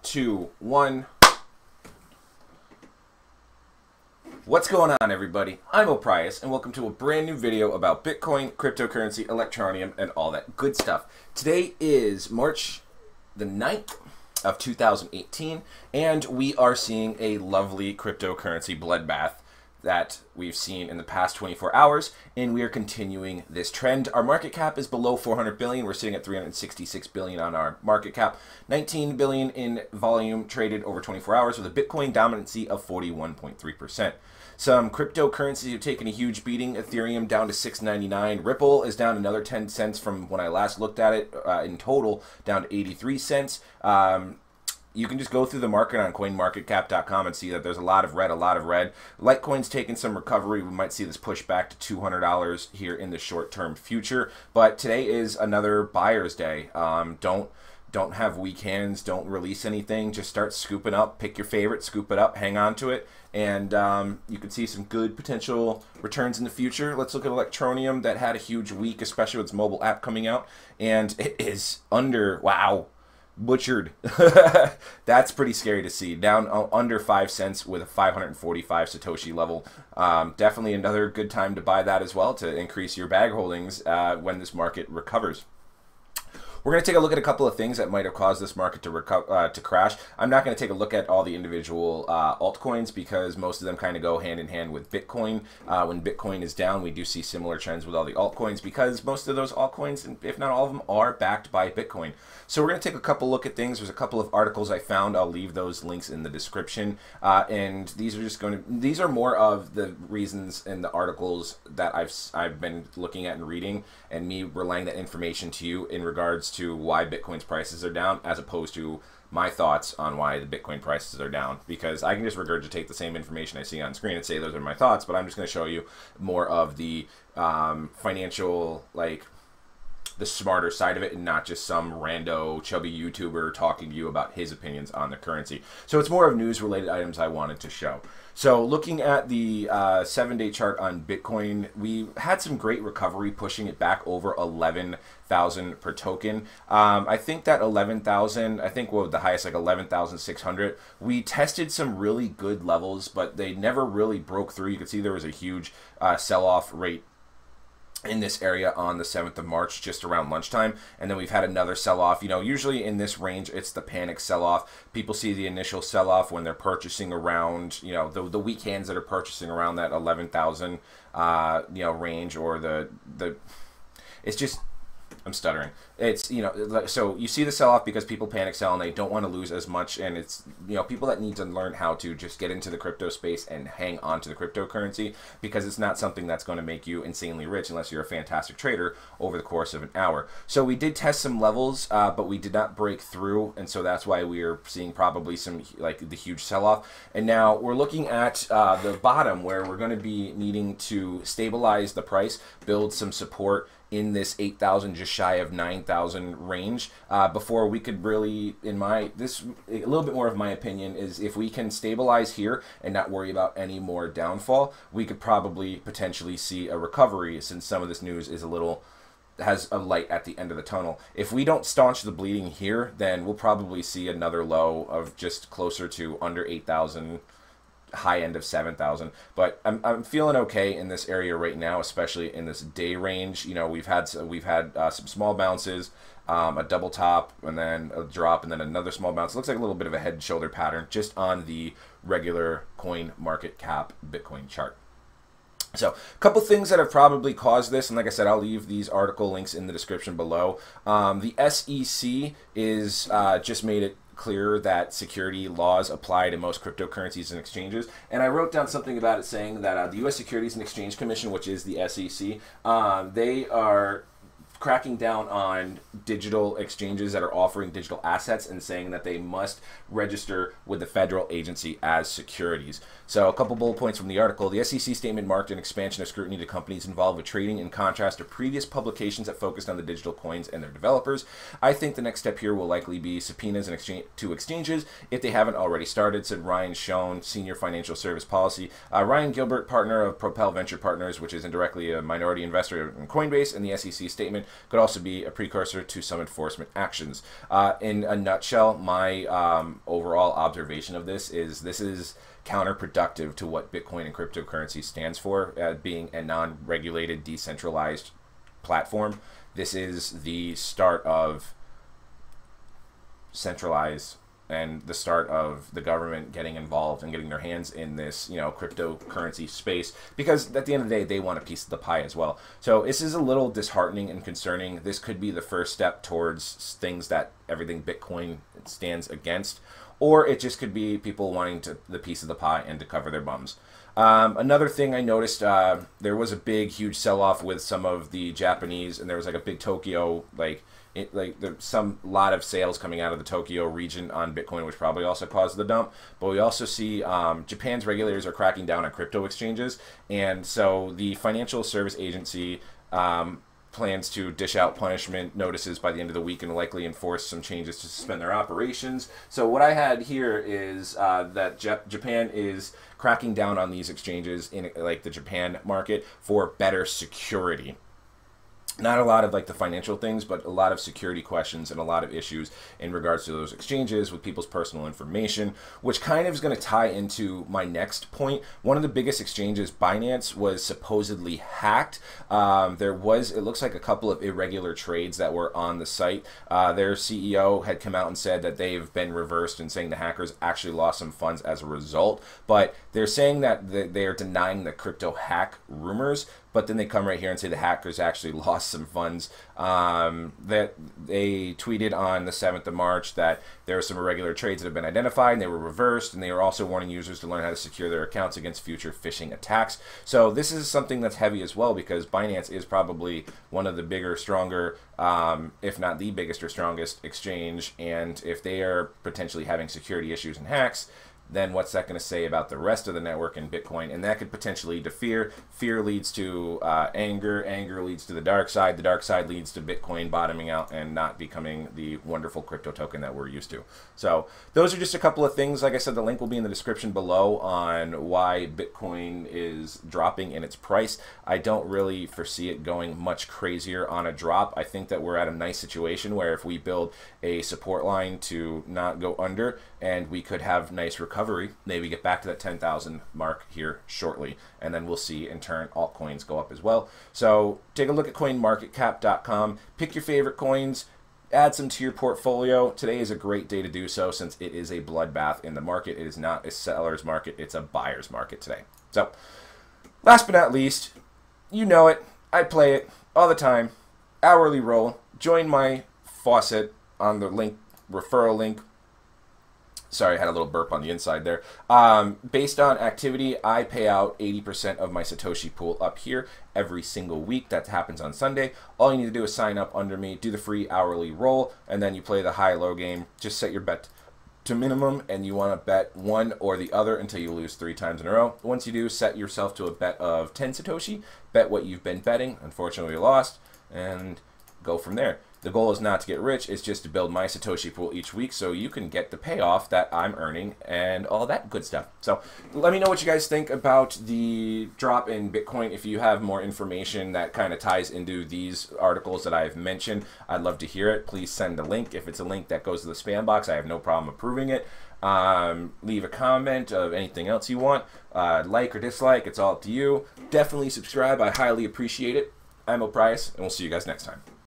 2, 1. What's going on, everybody? I'm Oprius, and welcome to a brand new video about Bitcoin, cryptocurrency, Electroneum, and all that good stuff. Today is March the 9th of 2018, and we are seeing a lovely cryptocurrency bloodbath that we've seen in the past 24 hours, and we are continuing this trend. Our market cap is below 400 billion. We're sitting at 366 billion on our market cap, 19 billion in volume traded over 24 hours with a Bitcoin dominancy of 41.3%. Some cryptocurrencies have taken a huge beating. Ethereum down to $6.99. Ripple is down another 10 cents from when I last looked at it. In total, down to 83 cents. You can just go through the market on coinmarketcap.com and see that there's a lot of red, Litecoin's taking some recovery. We might see this push back to $200 here in the short-term future. But today is another buyer's day. Don't have weak hands. Don't release anything. Just start scooping up. Pick your favorite, scoop it up, hang on to it, and you can see some good potential returns in the future. Let's look at Electroneum that had a huge week, especially with its mobile app coming out, and it is under, wow, butchered. That's pretty scary to see. Down under 5 cents with a 545 Satoshi level. Definitely another good time to buy that as well to increase your bag holdings when this market recovers. We're going to take a look at a couple of things that might have caused this market to crash. I'm not going to take a look at all the individual altcoins because most of them kind of go hand in hand with Bitcoin. When Bitcoin is down, we do see similar trends with all the altcoins because most of those altcoins, if not all of them, are backed by Bitcoin. So we're going to take a couple look at things. There's a couple of articles I found. I'll leave those links in the description. And these are more of the reasons in the articles that I've been looking at and reading, and me relaying that information to you in regards to why Bitcoin's prices are down, as opposed to my thoughts on why the Bitcoin prices are down, because I can just regurgitate the same information I see on screen and say those are my thoughts, but I'm just going to show you more of the financial, like, the smarter side of it, and not just some rando chubby YouTuber talking to you about his opinions on the currency. So it's more of news related items I wanted to show. So looking at the 7-day chart on Bitcoin, we had some great recovery, pushing it back over 11,000 per token. I think that 11,000, I think the highest, like 11,600. We tested some really good levels, but they never really broke through. You can see there was a huge sell-off rate in this area on the 7th of March, just around lunchtime, and then we've had another sell-off. You know, usually in this range, it's the panic sell-off. People see the initial sell-off when they're purchasing around, you know, the weak hands that are purchasing around that 11,000, you know, range, or the it's just, I'm stuttering. It's, you know, so you see the sell-off because people panic sell and they don't want to lose as much, and it's, you know, people that need to learn how to just get into the crypto space and hang on to the cryptocurrency, because it's not something that's going to make you insanely rich unless you're a fantastic trader over the course of an hour. So we did test some levels, but we did not break through, and so that's why we are seeing probably some, like, the huge sell-off. And now we're looking at the bottom, where we're going to be needing to stabilize the price, build some support in this 8,000, just shy of 9,000 range, before we could really, a little bit more of my opinion is, if we can stabilize here and not worry about any more downfall, we could probably potentially see a recovery, since some of this news is has a light at the end of the tunnel. If we don't staunch the bleeding here, then we'll probably see another low of just closer to under 8,000, high end of 7,000. But I'm feeling okay in this area right now, especially in this day range. You know, we've had some small bounces, a double top, and then a drop, and then another small bounce. It looks like a little bit of a head and shoulder pattern just on the regular coin market cap Bitcoin chart. So a couple things that have probably caused this, and like I said, I'll leave these article links in the description below. The SEC is just made it clear that security laws apply to most cryptocurrencies and exchanges, and I wrote down something about it saying that the U.S. Securities and Exchange Commission, which is the SEC, they are cracking down on digital exchanges that are offering digital assets, and saying that they must register with the federal agency as securities. So a couple bullet points from the article. The SEC statement marked an expansion of scrutiny to companies involved with trading, in contrast to previous publications that focused on the digital coins and their developers. I think the next step here will likely be subpoenas to exchanges if they haven't already started, said Ryan Schoen, Senior Financial Service Policy. Ryan Gilbert, partner of Propel Venture Partners, which is indirectly a minority investor in Coinbase, in the SEC statement. could also be a precursor to some enforcement actions. In a nutshell, my overall observation of this is counterproductive to what Bitcoin and cryptocurrency stands for, being a non-regulated, decentralized platform. This is the start of centralized and the start of the government getting involved and getting their hands in this, cryptocurrency space, because at the end of the day, they want a piece of the pie as well. So this is a little disheartening and concerning. This could be the first step towards things that everything Bitcoin stands against, or it just could be people wanting the piece of the pie and to cover their bums. Another thing I noticed, there was a huge sell-off with some of the Japanese, and there was like a big Tokyo, some lot of sales coming out of the Tokyo region on Bitcoin, which probably also caused the dump. But we also see Japan's regulators are cracking down on crypto exchanges, and so the Financial Service Agency plans to dish out punishment notices by the end of the week and likely enforce some changes to suspend their operations. So what I had here is that Japan is cracking down on these exchanges in the Japan market for better security. Not a lot of the financial things, but a lot of security questions and a lot of issues in regards to those exchanges with people's personal information, which kind of is going to tie into my next point. One of the biggest exchanges, Binance, was supposedly hacked. There was, it looks like, a couple of irregular trades that were on the site. Their CEO had come out and said that they've been reversed and saying the hackers actually lost some funds as a result. But they're saying that they are denying the crypto hack rumors. But then they come right here and say the hackers actually lost some funds. That they tweeted on the 7th of March that there were some irregular trades that have been identified and they were reversed, and they were also warning users to learn how to secure their accounts against future phishing attacks. So this is something that's heavy as well, because Binance is probably one of the bigger, stronger, if not the biggest or strongest exchange, and if they are potentially having security issues and hacks, then what's that going to say about the rest of the network in Bitcoin? And that could potentially lead to fear. Fear leads to anger. Anger leads to the dark side. The dark side leads to Bitcoin bottoming out and not becoming the wonderful crypto token that we're used to. So those are just a couple of things. Like I said, the link will be in the description below on why Bitcoin is dropping in its price. I don't really foresee it going much crazier on a drop. I think that we're at a nice situation where if we build a support line to not go under, and we could have nice recovery, maybe get back to that 10,000 mark here shortly, and then we'll see in turn altcoins go up as well. So take a look at coinmarketcap.com, pick your favorite coins, add some to your portfolio. Today is a great day to do so, since it is a bloodbath in the market. It is not a seller's market, it's a buyer's market today. So last but not least, you know it, I play it all the time, hourly roll. Join my faucet on the link, referral link. Sorry, I had a little burp on the inside there. Based on activity, I pay out 80% of my Satoshi pool up here every single week. That happens on Sunday. All you need to do is sign up under me, do the free hourly roll, and then you play the high-low game. Just set your bet to minimum, and you want to bet one or the other until you lose 3 times in a row. Once you do, set yourself to a bet of 10 Satoshi. Bet what you've been betting. Unfortunately, you lost, and go from there. The goal is not to get rich, it's just to build my Satoshi pool each week so you can get the payoff that I'm earning and all that good stuff. So let me know what you guys think about the drop in Bitcoin. If you have more information that kind of ties into these articles that I've mentioned, I'd love to hear it. Please send a link. If it's a link that goes to the spam box, I have no problem approving it. Leave a comment of anything else you want. Like or dislike, it's all up to you. Definitely subscribe, I highly appreciate it. I'm Mo Price, and we'll see you guys next time.